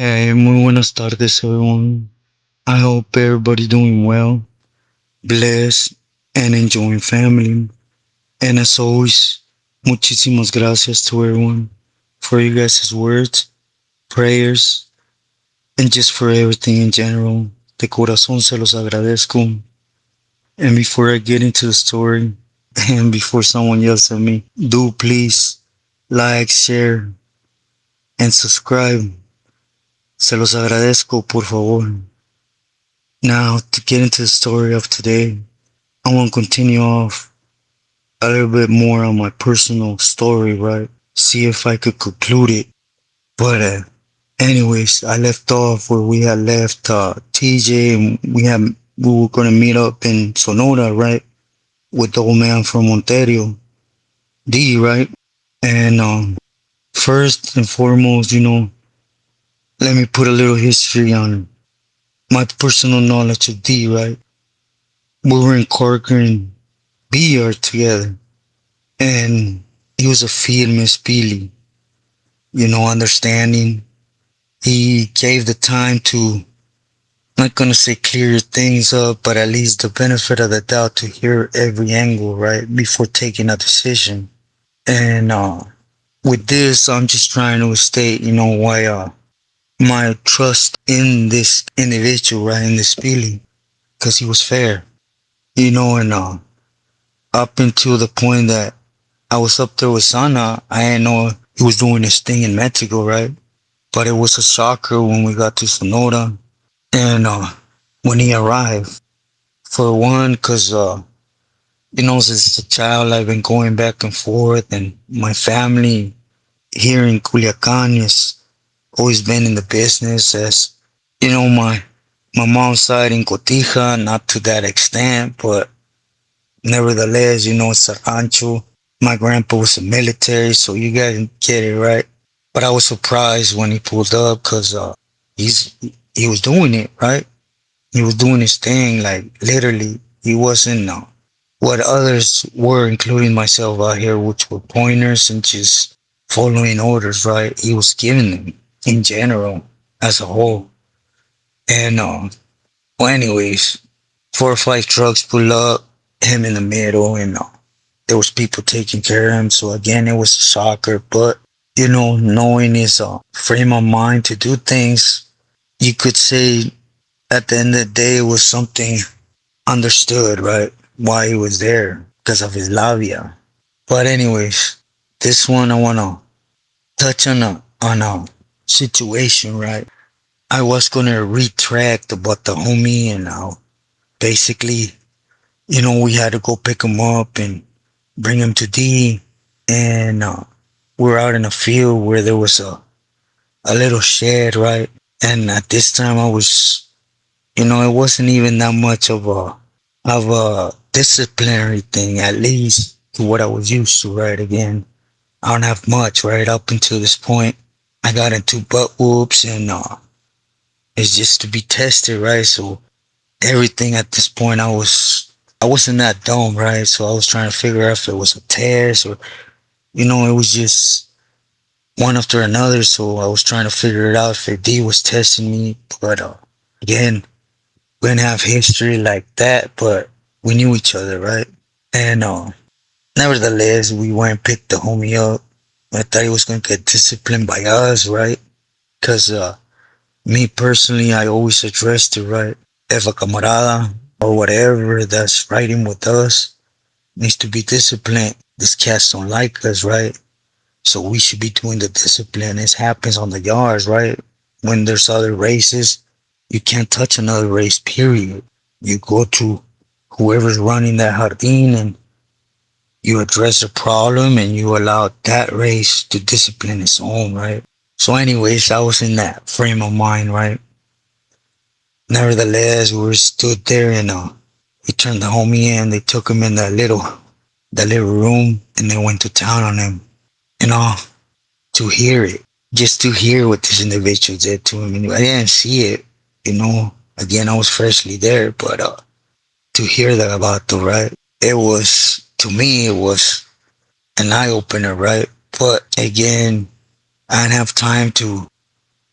Hey, muy buenas tardes, everyone. I hope everybody doing well, blessed, and enjoying family. And as always, muchísimas gracias to everyone for you guys' words, prayers, and just for everything in general. De corazón se los agradezco. And before I get into the story, and before someone yells at me, do please like, share, and subscribe. Se los agradezco, por favor. Now, to get into the story of today, I want to continue off a little bit more on my personal story, right? See if I could conclude it. But, anyways, I left off where we had left TJ, and we were gonna meet up in Sonora, right? With the old man from Ontario, D, right? And first and foremost, let me put a little history on my personal knowledge of D, right? We were in Corcoran BR together, and he was a field Miss Billy, understanding. He gave the time to, not gonna say clear things up, but at least the benefit of the doubt to hear every angle, right, before taking a decision. And with this, I'm just trying to state, why my trust in this individual, right, in this Billy, because he was fair, and up until the point that I was up there with Sana, I didn't know he was doing his thing in Mexico, right? But it was a shocker when we got to Sonora and when he arrived. For one, because, since a child, I've been going back and forth, and my family here in Culiacán has always been in the business as, my mom's side in Cotija, not to that extent, but nevertheless, it's a rancho. My grandpa was a military, so you guys get it, right? But I was surprised when he pulled up because he was doing it, right? He was doing his thing, like literally. He wasn't what others were, including myself out here, which were pointers and just following orders, right? He was giving them in general as a whole. And well, anyways, 4 or 5 trucks pull up, him in the middle, and there was people taking care of him. So again, it was a shocker, but knowing his frame of mind to do things, you could say at the end of the day, it was something understood, right? Why he was there because of his labia. But anyways, this one I want to touch on a situation, right? I was gonna retract about the homie, and basically, we had to go pick him up and bring him to D, and we're out in a field where there was a little shed, right? And at this time, I was, it wasn't even that much of a disciplinary thing, at least to what I was used to, right? Again, I don't have much, right? Up until this point, I got into butt whoops, and it's just to be tested, right? So everything at this point, I wasn't that dumb, right? So I was trying to figure out if it was a test or, it was just one after another. So I was trying to figure it out if D was testing me. But again, we didn't have history like that, but we knew each other, right? And nevertheless, we went and picked the homie up. I thought he was going to get disciplined by us, right? Because me personally, I always addressed it, right? If a camarada or whatever that's riding with us needs to be disciplined, these cats don't like us, right? So we should be doing the discipline. This happens on the yards, right? When there's other races, you can't touch another race, period. You go to whoever's running that jardín and you address the problem and you allow that race to discipline its own, right? So anyways, I was in that frame of mind, right? Nevertheless, we were stood there, and we turned the homie in. They took him in that little room, and they went to town on him. And to hear it, just to hear what this individual did to him. And I didn't see it, Again, I was freshly there, but to hear that about the right, to me, it was an eye opener, right? But again, I didn't have time to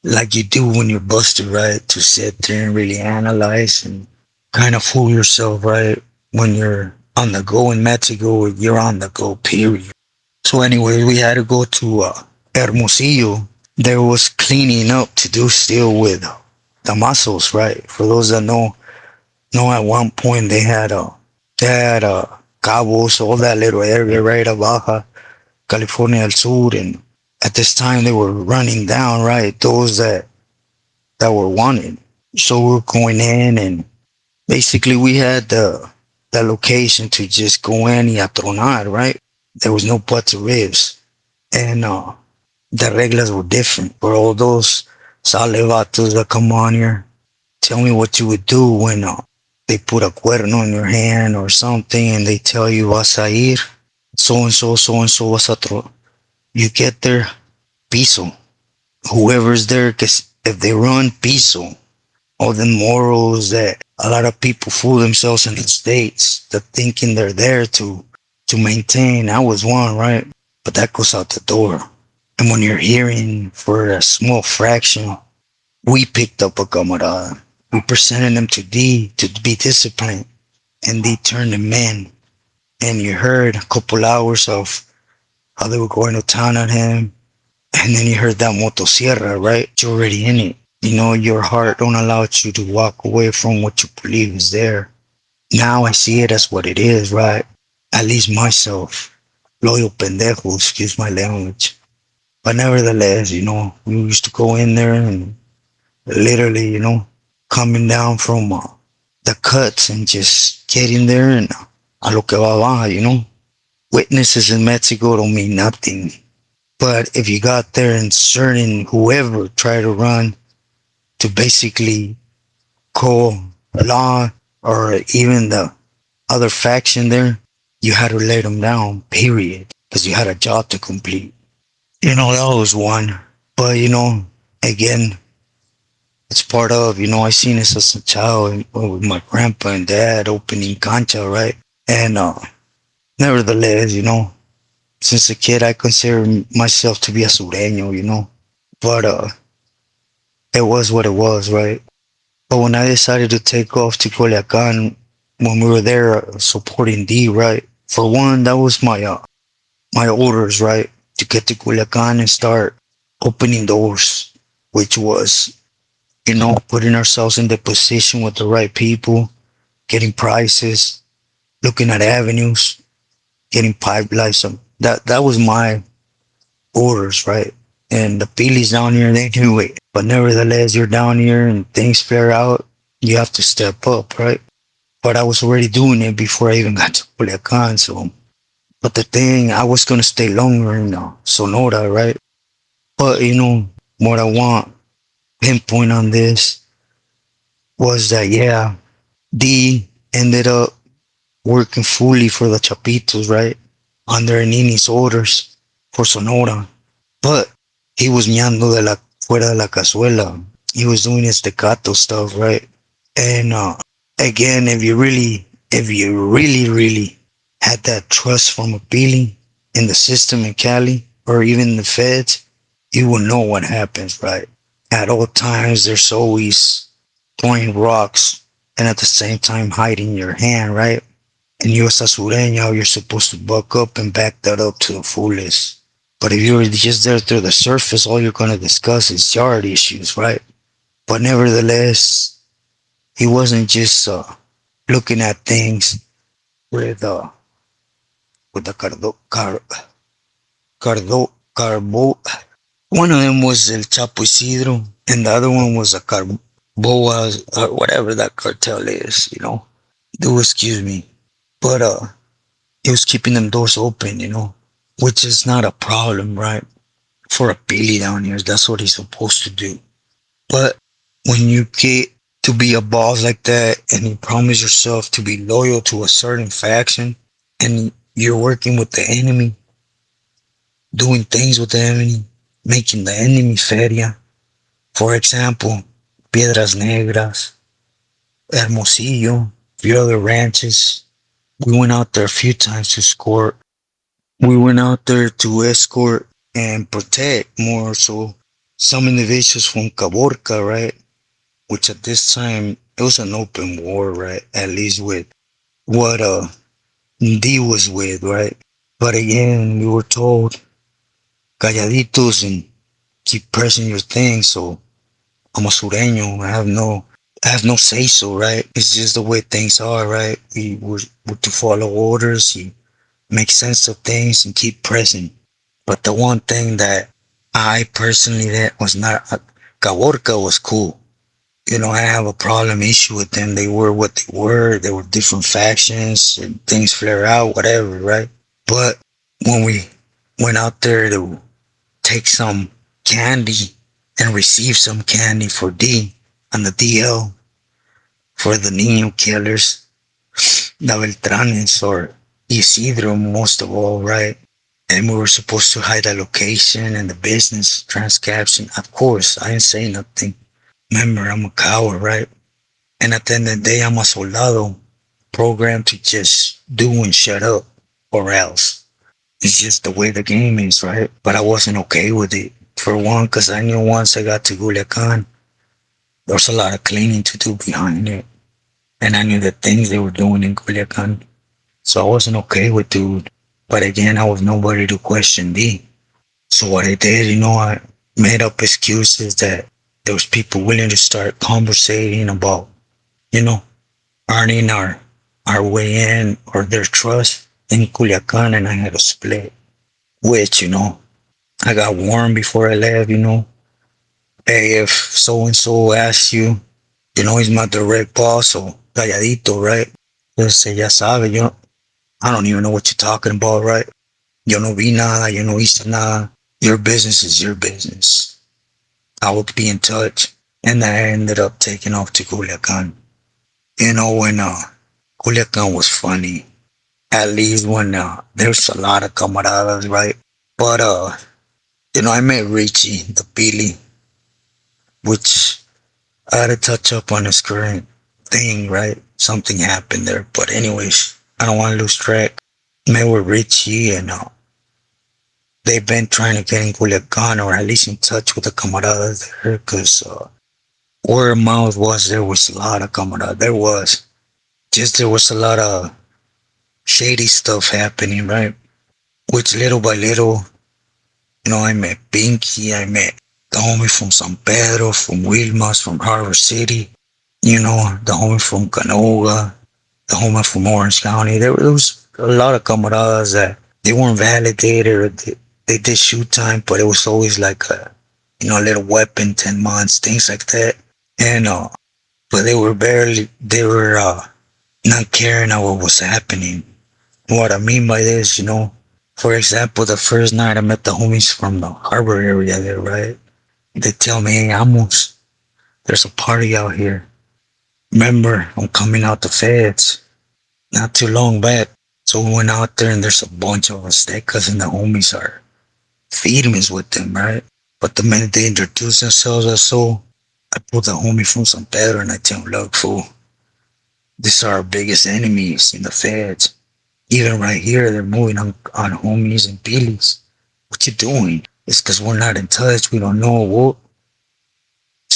like you do when you're busted, right? To sit there and really analyze and kind of fool yourself, right? When you're on the go in Mexico, you're on the go, period. So anyway, we had to go to Hermosillo. There was cleaning up to do still with the muscles, right? For those that know at one point they had Cabos, all that little area, right? Of Baja California del Sur, and at this time they were running down, right? Those that were wanted. So we were going in, and basically we had the location to just go in y atronar, right? There was no butts or ribs, and the reglas were different. For all those salevatos that come on here, tell me what you would do when they put a cuerno in your hand or something, and they tell you vas a ir, so and so vas a You get there, piso. Whoever's there, because if they run piso, all the morals that a lot of people fool themselves in the states, that thinking they're there to maintain. I was one, right? But that goes out the door. And when you're hearing for a small fraction, we picked up a camarada. We presented them to D to be disciplined, and they turned them in. And you heard a couple hours of how they were going to town on him, and then you heard that motosierra, right? You're already in it. You know, your heart don't allow you to walk away from what you believe is there. Now I see it as what it is, right? At least myself. Loyal pendejo, excuse my language. But nevertheless, we used to go in there and literally, coming down from the cuts and just getting there and a lo que va, Witnesses in Mexico don't mean nothing. But if you got there and certain whoever tried to run to basically call law or even the other faction there, you had to let them down, period. Because you had a job to complete. That was one. But, again, it's part of, I seen this as a child with my grandpa and dad opening cancha, right? And nevertheless, since a kid, I consider myself to be a sureño, But it was what it was, right? But when I decided to take off to Culiacán, when we were there supporting D, right? For one, that was my orders, right? To get to Culiacán and start opening doors, which was, putting ourselves in the position with the right people, getting prices, looking at avenues, getting pipelines. So that was my orders, right? And the Phillies down here, they do it. But nevertheless, you're down here and things flare out. You have to step up, right? But I was already doing it before I even got to Culiacan. So, but the thing, I was gonna stay longer in Sonora, right? But what I want pinpoint on this was that yeah, D ended up working fully for the Chapitos, right? Under Nini's orders for Sonora. But he was meando de la fuera de la cazuela. He was doing his staccato stuff, right? And again, if you really had that trust from a feeling in the system in Cali or even the feds, you will know what happens, right? At all times, there's always throwing rocks and at the same time hiding your hand, right? And you're a sureño, you're supposed to buck up and back that up to the fullest. But if you're just there through the surface, all you're gonna discuss is yard issues, right? But nevertheless, he wasn't just looking at things with the carbo. One of them was El Chapo Isidro, and the other one was a Carboa, or whatever that cartel is, Do excuse me, but he was keeping them doors open, which is not a problem, right? For a Billy down here, that's what he's supposed to do. But when you get to be a boss like that and you promise yourself to be loyal to a certain faction and you're working with the enemy, doing things with the enemy, making the enemy feria. For example, Piedras Negras, Hermosillo, a few other ranches. We went out there a few times to escort. We went out there to escort and protect more so some individuals from Caborca, right? Which at this time it was an open war, right? At least with what D was with, right? But again, we were told calladitos and keep pressing your thing. So I'm a sureño. I have no say so, right? It's just the way things are, right? We're to follow orders, you make sense of things and keep pressing. But the one thing that I personally that was not Caborca was cool. You know, I have a problem issue with them. They were what they were. They were different factions and things flare out, whatever, right? But when we went out there to take some candy and receive some candy for D on the DL for the Nino killers, the Beltranes or Isidro most of all, right? And we were supposed to hide the location and the business transaction. Of course, I didn't say nothing. Remember, I'm a coward, right? And at the end of the day, I'm a soldado programmed to just do and shut up or else. It's just the way the game is, right? But I wasn't okay with it. For one, because I knew once I got to Culiacán, there was a lot of cleaning to do behind it. And I knew the things they were doing in Culiacán. So I wasn't okay with dude. But again, I was nobody to question D. So what I did, I made up excuses that there was people willing to start conversating about, you know, earning our way in or their trust in Culiacan, and I had a split. Which, I got warned before I left, hey, if so and so asks you, he's my direct boss, so calladito, right? Just say, ya sabe, I don't even know what you're talking about, right? Yo no vi nada, yo no hice nada. Your business is your business. I will be in touch. And I ended up taking off to Culiacan. When Culiacan was funny. At least when there's a lot of camaradas, right? But I met Richie, the Billy, which I had to touch up on his current thing, right? Something happened there. But anyways, I don't want to lose track. Met with Richie and they've been trying to get in Culiacan or at least in touch with the camaradas there because word of mouth was there was a lot of camaradas. There was a lot of shady stuff happening, right? Which little by little, I met Pinky, I met the homie from San Pedro, from Wilmas, from Harbor City, the homie from Canoga, the homie from Orange County. There was a lot of camaradas that they weren't validated or they did shoot time, but it was always like a little weapon, 10 months, things like that. And, but they were not caring about what was happening. What I mean by this, for example, the first night I met the homies from the harbor area there, right? They tell me, hey, Amos, there's a party out here. Remember, I'm coming out the feds not too long back. So we went out there and there's a bunch of Aztecas and the homies are feeding us with them, right? But the minute they introduce themselves or so, I pull the homie from San Pedro and I tell him, look, fool, these are our biggest enemies in the feds. Even right here, they're moving on homies and billies. What you doing? It's because we're not in touch. We don't know what.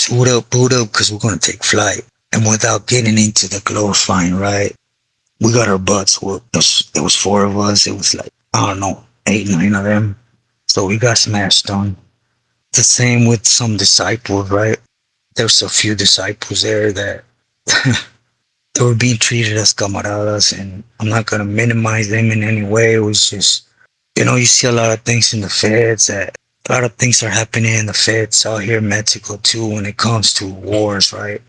Boot up, because we're going to take flight. And without getting into the glorifying, right? We got our butts whooped. There was 4 of us. It was like, I don't know, 8, 9 of them. So we got smashed on. The same with some disciples, right? There's a few disciples there that they were being treated as camaradas, and I'm not going to minimize them in any way. It was just, you see a lot of things in the feds a lot of things are happening in the feds out here in Mexico too when it comes to wars, right?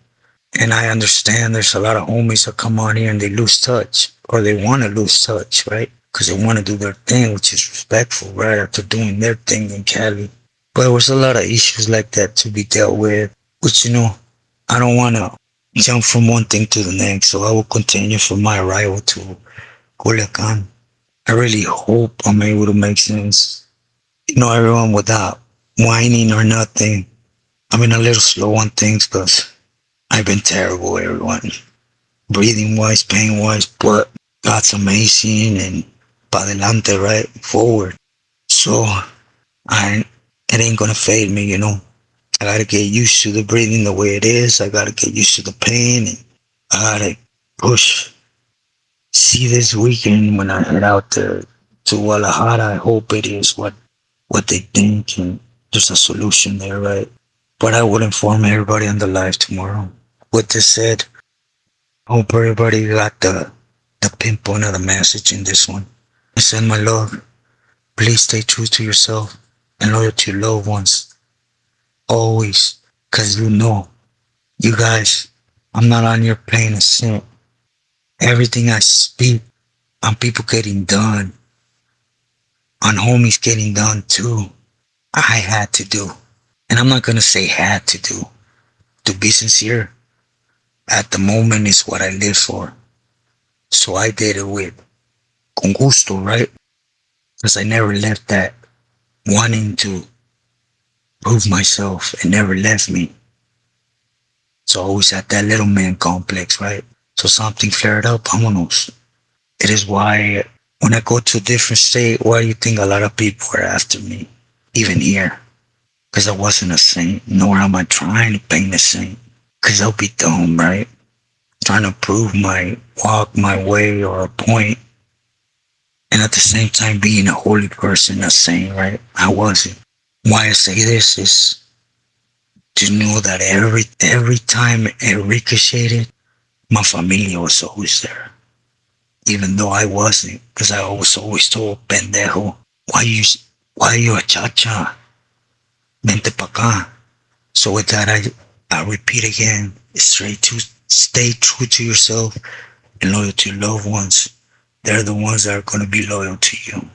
And I understand there's a lot of homies that come on here and they lose touch, or they want to lose touch, right? Because they want to do their thing, which is respectful, right? After doing their thing in Cali. But there was a lot of issues like that to be dealt with, which, I don't want to jump from one thing to the next, so I will continue from my arrival to Culiacan. I really hope I'm able to make sense. Everyone without whining or nothing. I've been a little slow on things because I've been terrible, everyone. Breathing wise, pain wise, but God's amazing and pa adelante, right? Forward. So, it ain't gonna fade me, I gotta get used to the breathing the way it is. I gotta get used to the pain, and I gotta push. See this weekend when I head out to Guadalajara, I hope it is what they think, and there's a solution there, right? But I will inform everybody on the live tomorrow. With this said, hope everybody got the pinpoint of the message in this one. I send my love. Please stay true to yourself and loyal to your loved ones. Always. Cause you guys, I'm not on your playing a cent. Everything I speak on people getting done, on homies getting done too, I had to do. And I'm not gonna say had to do. To be sincere, at the moment is what I live for. So I did it with con gusto, right? Because I never left that wanting to prove myself. It never left me. So I always had that little man complex, right? So something flared up, vámonos. It is why when I go to a different state, why do you think a lot of people are after me? Even here. Because I wasn't a saint, nor am I trying to paint a saint. Because I'll be dumb, right? Trying to prove my walk, my way, or a point, and at the same time being a holy person, a saint, right? I wasn't. Why I say this is to know that every time it ricocheted, my familia was always there. Even though I wasn't, because I was always told, pendejo, why you, why you a cha-cha? Vente pa acá. So with that, I repeat again, stay true to yourself and loyal to your loved ones. They're the ones that are going to be loyal to you.